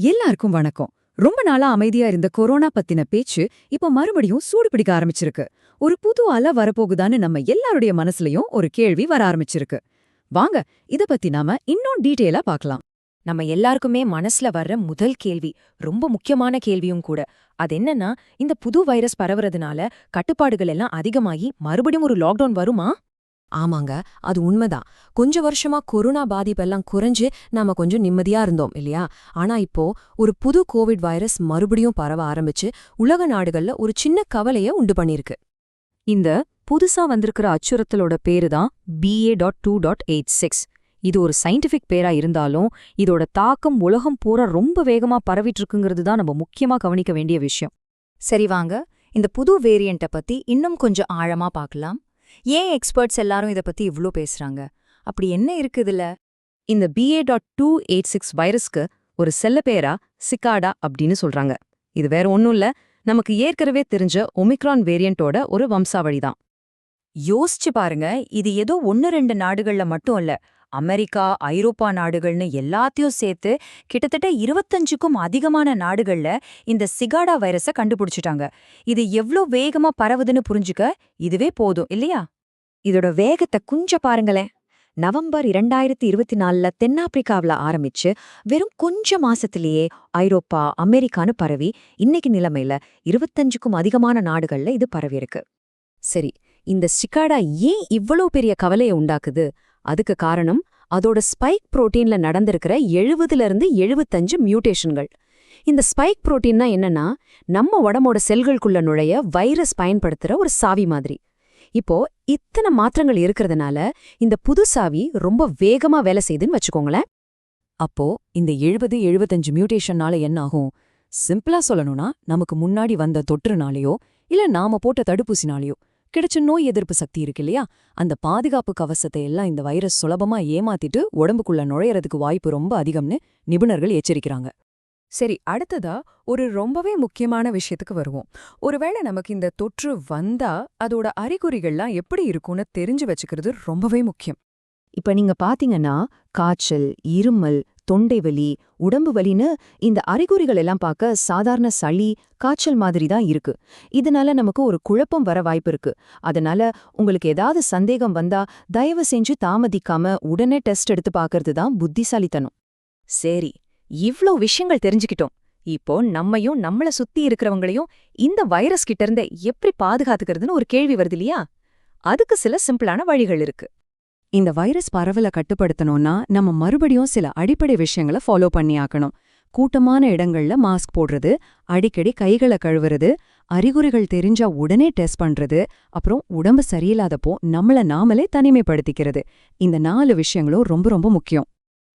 எல்லாருக்கும் வணக்கம். ரொம்ப நாளா அமைதியா இருந்த கொரோனா பத்தின பேச்சு இப்ப மறுபடியும் சூடு பிடிக்க ஆரம்பிச்சிருக்கு. ஒரு புது அலை வரப்போகுதான்னு நம்ம எல்லாருடைய மனசுலயும் ஒரு கேள்வி வர ஆரம்பிச்சிருக்கு. வாங்க இத பத்தி நாம இன்னும் டீட்டெயிலா பார்க்கலாம். நம்ம எல்லாருக்குமே மனசுல வர்ற முதல் கேள்வி ரொம்ப முக்கியமான கேள்வியும் கூட. அது என்னன்னா, இந்த புது வைரஸ் பரவுறதுனால கட்டுப்பாடுகள் எல்லாம் அதிகமாகி மறுபடியும் ஒரு லாக்டவுன் வருமா? ஆமாங்க, அது உண்மைதான். கொஞ்ச வருஷமா கொரோனா பாதிப்பெல்லாம் குறைஞ்சு நாம கொஞ்சம் நிம்மதியா இருந்தோம் இல்லையா? ஆனா இப்போ ஒரு புது கோவிட் வைரஸ் மறுபடியும் பரவ ஆரம்பிச்சு உலக நாடுகள்ல ஒரு சின்ன கவலைய உண்டு பண்ணிருக்கு. இந்த புதுசா வந்திருக்கிற அச்சுறுத்தலோட பேரு தான் BA.2.86. இது ஒரு சயின்டிஃபிக் பேரா இருந்தாலும் இதோட தாக்கம் உலகம் பூரா ரொம்ப வேகமா பரவிட்டு இருக்குங்கிறது தான் நம்ம முக்கியமா கவனிக்க வேண்டிய விஷயம். சரி வாங்க, இந்த புது வேரியண்ட்டை பத்தி இன்னும் கொஞ்சம் ஆழமா பார்க்கலாம். ஏன் எக்ஸ்பர்ட்ஸ் எல்லாரும் இத பத்தி இவ்ளோ பேசுறாங்க? அப்படி என்ன இருக்குதுல? இந்த BA.286 வைரஸ்க்கு ஒரு செல்ல பேரா சிகாடா அப்படின்னு சொல்றாங்க. இது வேற ஒண்ணும் இல்ல, நமக்கு ஏற்கனவே தெரிஞ்ச ஒமிக்ரான் வேரியண்டோட ஒரு வம்சாவழிதான். யோசிச்சு பாருங்க, இது ஏதோ 1-2 நாடுகள்ல மட்டும் இல்ல. அமெரிக்கா, ஐரோப்பா நாடுகள்னு எல்லாத்தையும் சேர்த்து கிட்டத்தட்ட 25க்கும் அதிகமான நாடுகள்ல இந்த சிகாடா வைரஸ கண்டுபிடிச்சிட்டாங்க. இது எவ்ளோ வேகமா பரவுதுன்னு புரிஞ்சுக்க இதுவே போதும் இல்லையா? இதோட வேகத்தை கொஞ்சம் பாருங்களேன். நவம்பர் 2024ல தென்னாப்பிரிக்காவில ஆரம்பிச்சு வெறும் கொஞ்ச மாசத்திலேயே ஐரோப்பா, அமெரிக்கான்னு பரவி இன்னைக்கு நிலைமையில 25க்கும் அதிகமான நாடுகள்ல இது பரவியிருக்கு. சரி, இந்த சிகாடா ஏன் இவ்வளவு பெரிய கவலையை உண்டாக்குது? அதுக்கு காரணம் அதோட ஸ்பைக் புரோட்டீன்ல நடந்திருக்கிற 70-75 மியூட்டேஷன்கள். இந்த ஸ்பைக் புரோட்டீன்னா என்னன்னா, நம்ம உடம்போட செல்களுக்குள்ள நுழைய வைரஸ் பயன்படுத்துற ஒரு சாவி மாதிரி. இப்போ இத்தனை மாற்றங்கள் இருக்கிறதுனால இந்த புது சாவி ரொம்ப வேகமா வேலை செய்யுதுன்னு வச்சுக்கோங்களேன். அப்போ இந்த 70-75 மியூட்டேஷன்னால என்ன ஆகும்? சிம்பிளா சொல்லணும்னா, நமக்கு முன்னாடி வந்த தொற்றுனாலேயோ இல்ல நாம போட்ட தடுப்பூசினாலேயோ கிடைச்ச நோய் எதிர்ப்பு சக்தி இருக்கு இல்லையா, அந்த பாதுகாப்பு கவசத்தை எல்லாம் இந்த வைரஸ் சுலபமா ஏமாத்திட்டு உடம்புக்குள்ள நுழையறதுக்கு வாய்ப்பு ரொம்ப அதிகம்னு நிபுணர்கள் எச்சரிக்கிறாங்க. சரி, அடுத்ததா ஒரு ரொம்பவே முக்கியமான விஷயத்துக்கு வருவோம். ஒருவேளை நமக்கு இந்த தொற்று வந்தா அதோட அறிகுறிகள்லாம் எப்படி இருக்கும்னு தெரிஞ்சு வச்சுக்கிறது ரொம்பவே முக்கியம். இப்ப நீங்க பாத்தீங்கன்னா காய்ச்சல், இருமல், தொண்டை வலி, உடம்பு வலின்னு இந்த அறிகுறிகள் எல்லாம் பார்க்க சாதாரண சளி, காய்ச்சல் மாதிரி தான் இருக்கு. இதனால நமக்கு ஒரு குழப்பம் வர வாய்ப்பு இருக்கு. அதனால உங்களுக்கு ஏதாவது சந்தேகம் வந்தா தயவு செஞ்சு தாமதிக்காம உடனே டெஸ்ட் எடுத்து பார்க்கறது தான் புத்திசாலித்தனம். சரி, இவ்ளோ விஷயங்கள் தெரிஞ்சுக்கிட்டோம். இப்போ நம்மையும் நம்மள சுத்தி இருக்கிறவங்களையும் இந்த வைரஸ் கிட்ட இருந்து எப்படி பாதுகாத்துக்கிறதுன்னு ஒரு கேள்வி வருது இல்லையா? அதுக்கு சில சிம்பிளான வழிகள் இருக்கு. இந்த வைரஸ் பரவலை கட்டுப்படுத்தணும்னா நம்ம மறுபடியும் சில அடிப்படை விஷயங்களை ஃபாலோ பண்ணி ஆக்கணும். கூட்டமான இடங்கள்ல மாஸ்க் போடுறது, அடிக்கடி கைகளை கழுவுறது, அறிகுறிகள் தெரிஞ்சா உடனே டெஸ்ட் பண்றது, அப்புறம் உடம்பு சரியில்லாதப்போ நம்மள நாமளே தனிமைப்படுத்திக்கிறது. இந்த 4 விஷயங்களும் ரொம்ப ரொம்ப முக்கியம்.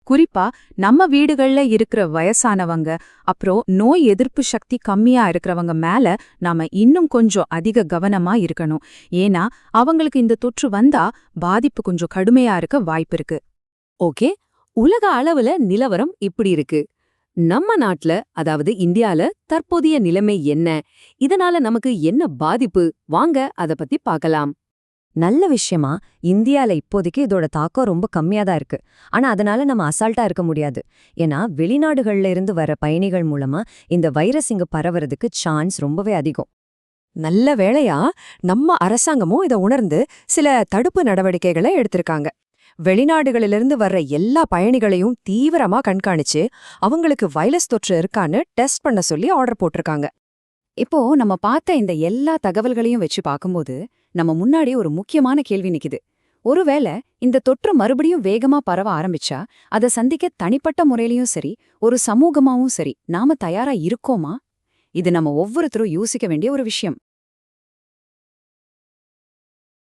குறிப்பா நம்ம வீடுகள்ல இருக்கிற வயசானவங்க, அப்புறம் நோய் எதிர்ப்பு சக்தி கம்மியா இருக்கிறவங்க மேல நாம இன்னும் கொஞ்சம் அதிக கவனமா இருக்கணும். ஏன்னா அவங்களுக்கு இந்த தொற்று வந்தா பாதிப்பு கொஞ்சம் கடுமையா இருக்க வாய்ப்பு இருக்கு. ஓகே, உலக அளவுல நிலவரம் இப்படி இருக்கு. நம்ம நாட்டுல, அதாவது இந்தியால தற்போதைய நிலைமை என்ன? இதனால நமக்கு என்ன பாதிப்பு? வாங்க அத பத்தி பார்க்கலாம். நல்ல விஷயமா, இந்தியால இப்போதைக்கு இதோட தாக்கம் ரொம்ப கம்மியா தான் இருக்கு. ஆனா அதனால நம்ம அசால்ட்டா இருக்க முடியாது. ஏன்னா வெளிநாடுகள்ல இருந்து வர பயணிகள் மூலமா இந்த வைரஸ் இங்க பரவறதுக்கு சான்ஸ் ரொம்பவே அதிகம். நல்ல வேளையா நம்ம அரசாங்கமும் இதை உணர்ந்து சில தடுப்பு நடவடிக்கைகளை எடுத்திருக்காங்க. வெளிநாடுகளிலிருந்து வர்ற எல்லா பயணிகளையும் தீவிரமா கண்காணிச்சு அவங்களுக்கு வைரஸ் தொற்று இருக்கான்னு டெஸ்ட் பண்ண சொல்லி ஆர்டர் போட்டிருக்காங்க. இப்போ நம்ம பார்த்த இந்த எல்லா தகவல்களையும் வச்சு பார்க்கும்போது நம்ம முன்னாடி ஒரு முக்கியமான கேள்வி நிக்குது. ஒருவேளை இந்த தொற்று மறுபடியும் வேகமா பரவ ஆரம்பிச்சா அதை சந்திக்க தனிப்பட்ட முறையிலயும் சரி, ஒரு சமூகமாவும் சரி, நாம தயாரா இருக்கோமா? இது நம்ம ஒவ்வொருத்தரும் யோசிக்க வேண்டிய ஒரு விஷயம்.